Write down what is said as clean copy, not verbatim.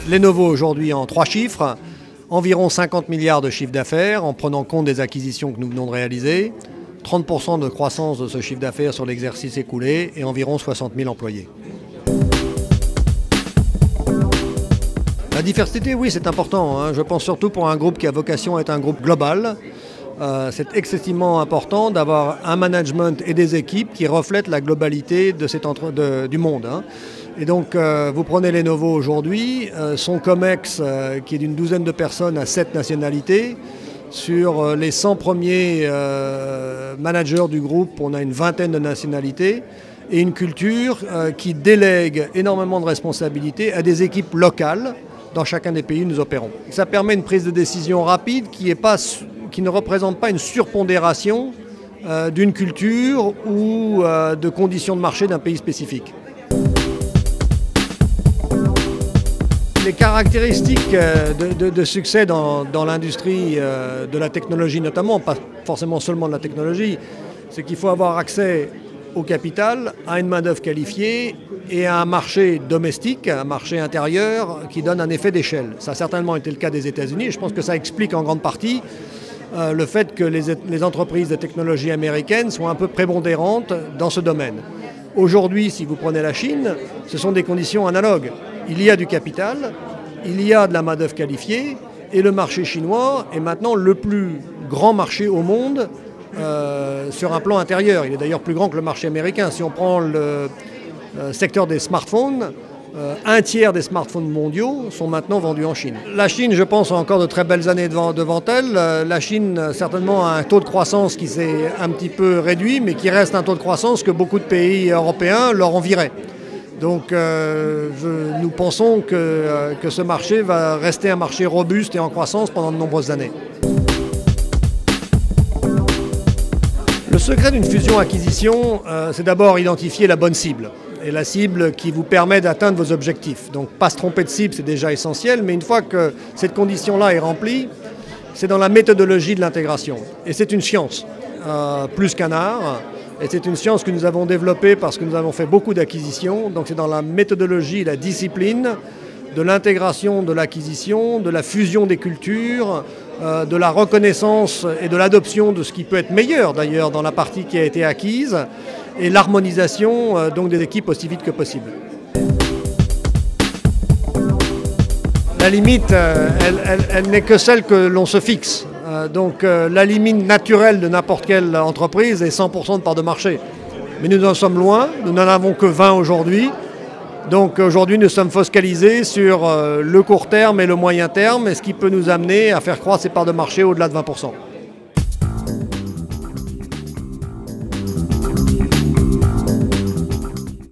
Lenovo aujourd'hui en 3 chiffres, environ 50 milliards de chiffre d'affaires en prenant compte des acquisitions que nous venons de réaliser, 30% de croissance de ce chiffre d'affaires sur l'exercice écoulé et environ 60 000 employés. La diversité, oui, c'est important, hein. Je pense surtout pour un groupe qui a vocation à être un groupe global. C'est excessivement important d'avoir un management et des équipes qui reflètent la globalité de du monde, hein. Et donc, vous prenez Lenovo aujourd'hui, son COMEX, qui est d'une douzaine de personnes, à 7 nationalités. Sur les 100 premiers managers du groupe, on a une vingtaine de nationalités et une culture qui délègue énormément de responsabilités à des équipes locales dans chacun des pays où nous opérons. Ça permet une prise de décision rapide qui ne représente pas une surpondération d'une culture ou de conditions de marché d'un pays spécifique. Les caractéristiques de succès dans l'industrie de la technologie notamment, pas forcément seulement de la technologie, c'est qu'il faut avoir accès au capital, à une main-d'œuvre qualifiée et à un marché domestique, un marché intérieur qui donne un effet d'échelle. Ça a certainement été le cas des États-Unis et je pense que ça explique en grande partie le fait que les entreprises de technologie américaines sont un peu prépondérantes dans ce domaine. Aujourd'hui, si vous prenez la Chine, ce sont des conditions analogues. Il y a du capital, il y a de la main-d'œuvre qualifiée et le marché chinois est maintenant le plus grand marché au monde sur un plan intérieur. Il est d'ailleurs plus grand que le marché américain. Si on prend le secteur des smartphones, un tiers des smartphones mondiaux sont maintenant vendus en Chine. La Chine, je pense, a encore de très belles années devant elle. La Chine, certainement, a un taux de croissance qui s'est un petit peu réduit, mais qui reste un taux de croissance que beaucoup de pays européens leur envieraient. Donc nous pensons que ce marché va rester un marché robuste et en croissance pendant de nombreuses années. Le secret d'une fusion-acquisition, c'est d'abord identifier la bonne cible. Et la cible qui vous permet d'atteindre vos objectifs. Donc pas se tromper de cible, c'est déjà essentiel, mais une fois que cette condition-là est remplie, c'est dans la méthodologie de l'intégration. Et c'est une science, plus qu'un art. Et c'est une science que nous avons développée parce que nous avons fait beaucoup d'acquisitions. Donc c'est dans la méthodologie, la discipline, de l'intégration de l'acquisition, de la fusion des cultures, de la reconnaissance et de l'adoption de ce qui peut être meilleur d'ailleurs dans la partie qui a été acquise, et l'harmonisation donc des équipes aussi vite que possible. La limite, elle n'est que celle que l'on se fixe. Donc la limite naturelle de n'importe quelle entreprise est 100% de part de marché. Mais nous en sommes loin, nous n'en avons que 20 aujourd'hui. Donc aujourd'hui nous sommes focalisés sur le court terme et le moyen terme, et ce qui peut nous amener à faire croître ces parts de marché au-delà de 20%.